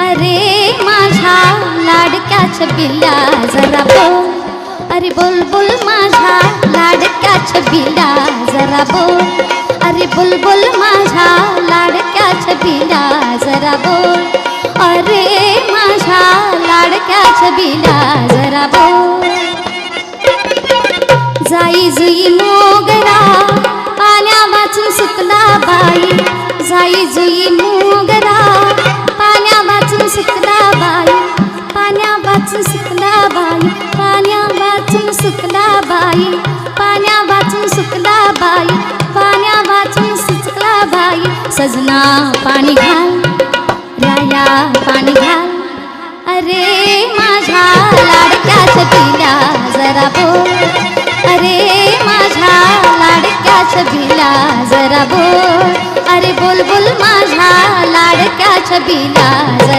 अरे माझ्या लाडक्या छबिला जरा बोल, अरे बोल बोल माझ्या लाडक्या छबिला जरा बोल, अरे बोल बोल माझ्या लाडक्या छबिला जरा बोल, अरे माझ्या लाडक्या छबिला जरा बोल. जाई जुई मोगरा पाण्या वाचून सुकला बाई, जाई जुई मोगरा पाण्या वाचून सुकला बाई, पाण्या वाचून सुकला बाई, पाण्या वाचून सुकला बाई, पाण्या वाचून सुकला बाई, पाण्या वाचून सुकला बाई. सजना पाणी घाल, राया पाणी घाल, अरे माझ्या लाडक्या छबिला जरा बोल, अरे माझ्या लाडक्या छबिला जरा बोल, अरे बोल बोल माझ्या लाडक्या छबिला जरा